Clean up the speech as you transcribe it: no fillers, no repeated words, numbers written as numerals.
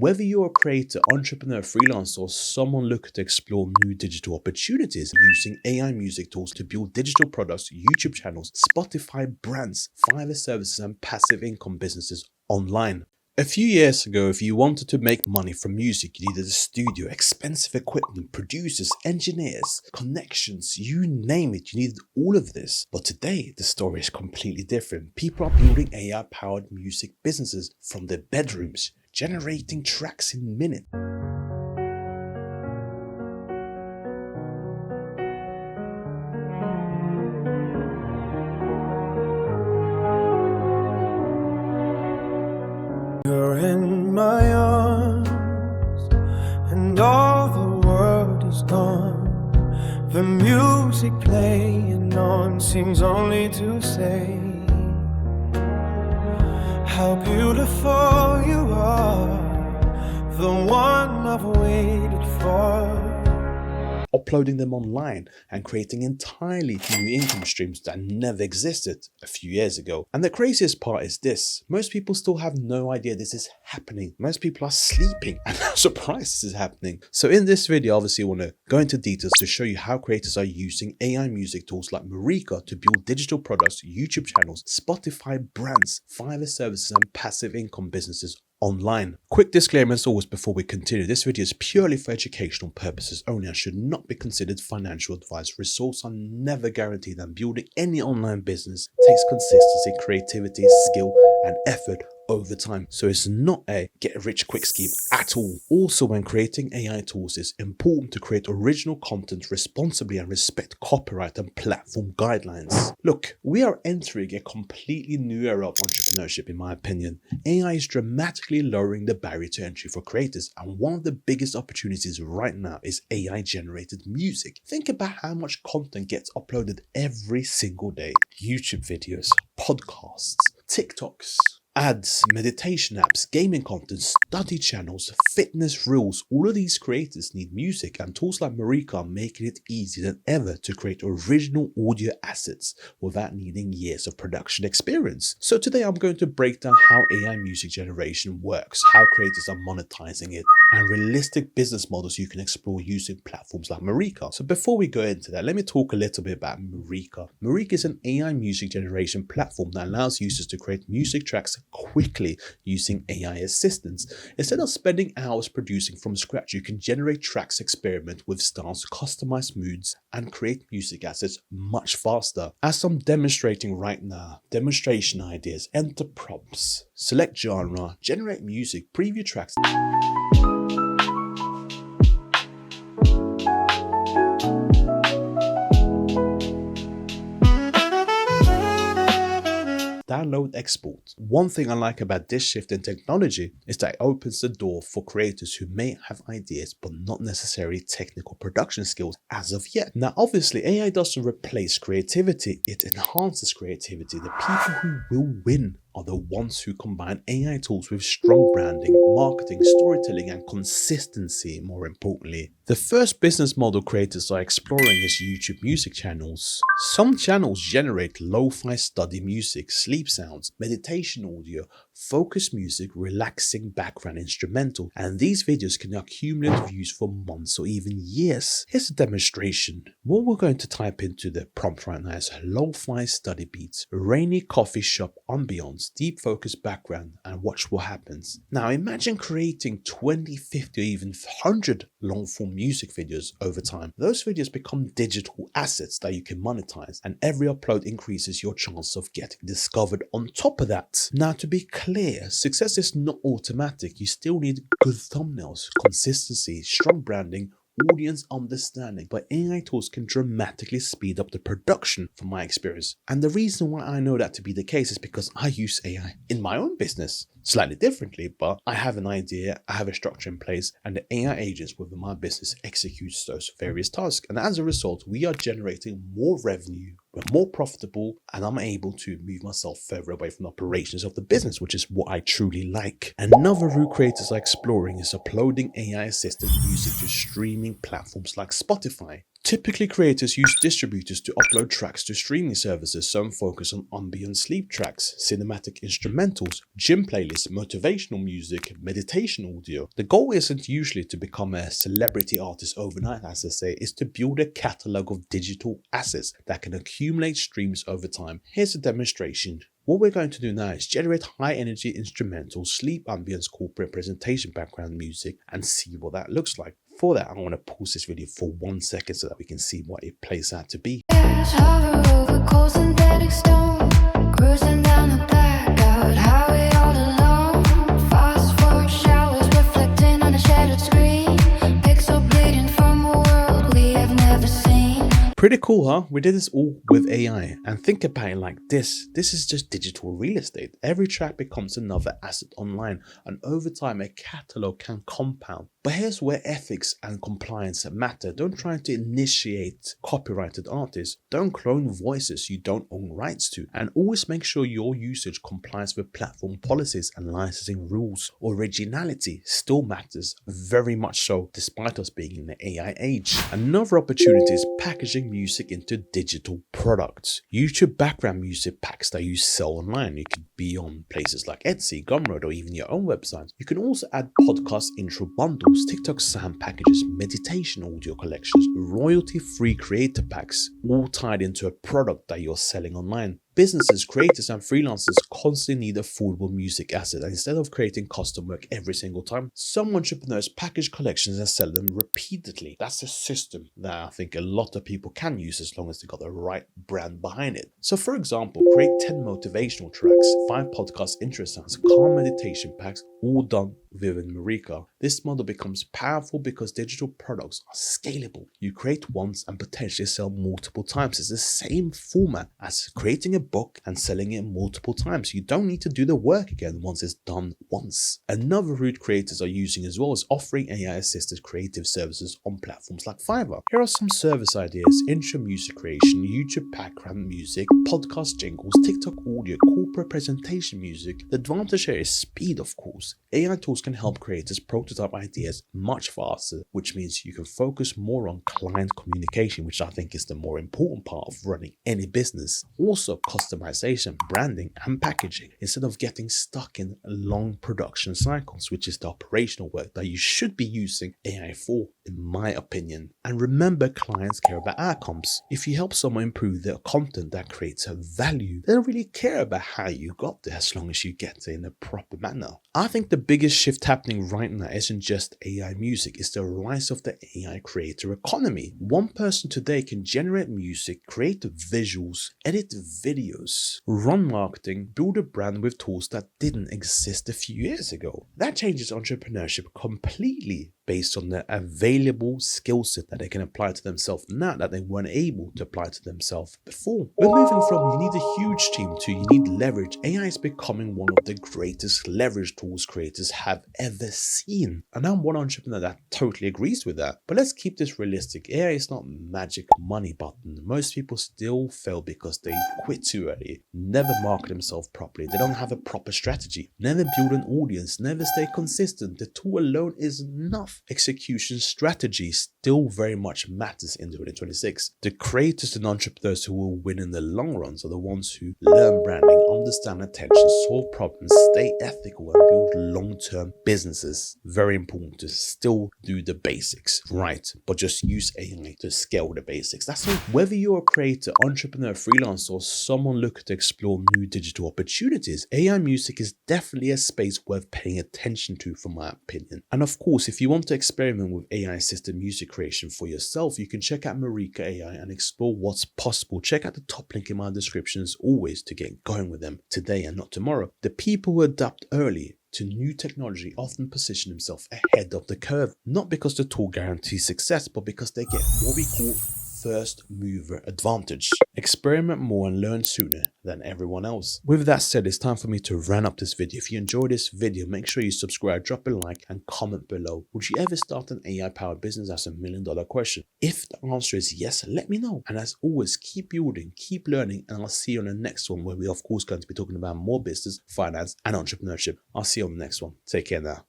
Whether you're a creator, entrepreneur, freelancer, or someone looking to explore new digital opportunities using AI music tools to build digital products, YouTube channels, Spotify brands, Fiverr services, and passive income businesses online. A few years ago, if you wanted to make money from music, you needed a studio, expensive equipment, producers, engineers, connections, you name it, you needed all of this. But today, the story is completely different. People are building AI-powered music businesses from their bedrooms, generating tracks in minutes. You're in my arms, and all the world is gone. The music playing on seems only to say how beautiful you are, the one I've waited for. Uploading them online and creating entirely new income streams that never existed a few years ago. And the craziest part is this: most people still have no idea this is happening. Most people are sleeping and are surprised this is happening. So in this video, obviously, I want to go into details to show you how creators are using AI music tools like Mureka to build digital products, YouTube channels, Spotify brands, Fiverr services, and passive income businesses online. Quick disclaimer as always before we continue: this video is purely for educational purposes only and should not be considered financial advice. Results are never guaranteed, and building any online business takes consistency, creativity, skill, and effort over time. So it's not a get-rich-quick scheme at all. Also, when creating AI tools, it's important to create original content responsibly and respect copyright and platform guidelines. Look, we are entering a completely new era of entrepreneurship, in my opinion. AI is dramatically lowering the barrier to entry for creators, and one of the biggest opportunities right now is AI-generated music. Think about how much content gets uploaded every single day. YouTube videos, podcasts, TikToks, ads, meditation apps, gaming content, study channels, fitness reels. All of these creators need music, and tools like Mureka are making it easier than ever to create original audio assets without needing years of production experience. So today I'm going to break down how AI music generation works, how creators are monetizing it, and realistic business models you can explore using platforms like Mureka. So before we go into that, let me talk a little bit about Mureka. Mureka is an AI music generation platform that allows users to create music tracks quickly using AI assistance. Instead of spending hours producing from scratch, you can generate tracks, experiment with styles, customize moods, and create music assets much faster. As I'm demonstrating right now, demonstration ideas, enter prompts, select genre, generate music, preview tracks. Download, export. One thing I like about this shift in technology is that it opens the door for creators who may have ideas but not necessarily technical production skills as of yet. Now obviously AI doesn't replace creativity, it enhances creativity. The people who will win are the ones who combine AI tools with strong branding, marketing, storytelling, and consistency, more importantly. The first business model creators are exploring is YouTube music channels. Some channels generate lo-fi study music, sleep sounds, meditation audio, focus music, relaxing background instrumental, and these videos can accumulate views for months or even years. Here's a demonstration. What we're going to type into the prompt right now is lo-fi study beats, rainy coffee shop ambience, deep focus background, and watch what happens. Now imagine creating 20, 50 or even 100 long-form music videos over time. Those videos become digital assets that you can monetize, and every upload increases your chance of getting discovered on top of that. Now to be clear, success is not automatic. You still need good thumbnails, consistency, strong branding, audience understanding, but AI tools can dramatically speed up the production from my experience. And the reason why I know that to be the case is because I use AI in my own business. Slightly differently, but I have an idea, I have a structure in place, and the AI agents within my business executes those various tasks. And as a result, we are generating more revenue, we're more profitable, and I'm able to move myself further away from the operations of the business, which is what I truly like. Another route creators are exploring is uploading AI assisted music to streaming platforms like Spotify. Typically, creators use distributors to upload tracks to streaming services. Some focus on ambient sleep tracks, cinematic instrumentals, gym playlists, motivational music, meditation audio. The goal isn't usually to become a celebrity artist overnight, as they say, is to build a catalog of digital assets that can accumulate streams over time. Here's a demonstration. What we're going to do now is generate high energy instrumentals, sleep ambience, corporate presentation background music, and see what that looks like. For that, I want to pause this video for 1 second so that we can see what it plays out to be. Pretty cool, huh? We did this all with AI. And think about it like this. This is just digital real estate. Every track becomes another asset online, and over time a catalog can compound. But here's where ethics and compliance matter. Don't try to initiate copyrighted artists. Don't clone voices you don't own rights to. And always make sure your usage complies with platform policies and licensing rules. Originality still matters, very much so, despite us being in the AI age. Another opportunity is packaging music into digital products. YouTube background music packs that you sell online. You could be on places like Etsy, Gumroad, or even your own website. You can also add podcast intro bundles, TikTok sound packages, meditation audio collections, royalty-free creator packs, all tied into a product that you're selling online. Businesses, creators, and freelancers constantly need affordable music assets, and instead of creating custom work every single time, some entrepreneurs package collections and sell them repeatedly. That's a system that I think a lot of people can use as long as they got the right brand behind it. So for example, create 10 motivational tracks, 5 podcast intro sounds, calm meditation packs, all done within Mureka. This model becomes powerful because digital products are scalable. You create once and potentially sell multiple times. It's the same format as creating a book and selling it multiple times. You don't need to do the work again once it's done once. Another route creators are using as well is offering AI-assisted creative services on platforms like Fiverr. Here are some service ideas: intro music creation, YouTube background music, podcast jingles, TikTok audio, corporate presentation music. The advantage here is speed, of course. AI tools can help creators prototype ideas much faster, which means you can focus more on client communication, which I think is the more important part of running any business. Also, customization, branding, and packaging, instead of getting stuck in long production cycles, which is the operational work that you should be using AI for, in my opinion. And remember, clients care about outcomes. If you help someone improve their content that creates a value, they don't really care about how you got there as long as you get there in a proper manner. I think the biggest shift happening right now isn't just AI music, it's the rise of the AI creator economy. One person today can generate music, create visuals, edit videos, run marketing, build a brand with tools that didn't exist a few years ago. That changes entrepreneurship completely based on the available skill set that they can apply to themselves now that they weren't able to apply to themselves before. We're moving from you need a huge team to you need leverage. AI is becoming one of the greatest leverage tools creators have ever seen. And I'm one entrepreneur that totally agrees with that. But let's keep this realistic. AI is not magic money button. Most people still fail because they quit too early, never market themselves properly, they don't have a proper strategy, never build an audience, never stay consistent. The tool alone is enough. Execution strategy still very much matters in 2026. The creators and entrepreneurs who will win in the long run are the ones who learn branding, understand attention, solve problems, stay ethical, and build long-term businesses. Very important to still do the basics right, but just use AI to scale the basics. That's it. Whether you're a creator, entrepreneur, freelancer, or someone looking to explore new digital opportunities, AI music is definitely a space worth paying attention to, from my opinion. And of course, if you want to experiment with AI-assisted music creation for yourself, you can check out Mureka AI and explore what's possible. Check out the top link in my description as always to get going with them today and not tomorrow. The people who adapt early to new technology often position themselves ahead of the curve, not because the tool guarantees success, but because they get what we call first mover advantage. Experiment more and learn sooner than everyone else. With that said, it's time for me to wrap up this video. If you enjoyed this video, make sure you subscribe, drop a like, and comment below. Would you ever start an AI powered business? That's $1 million question. If the answer is yes, let me know. And as always, keep building, keep learning, and I'll see you on the next one, where we're of course going to be talking about more business, finance, and entrepreneurship. I'll see you on the next one. Take care now.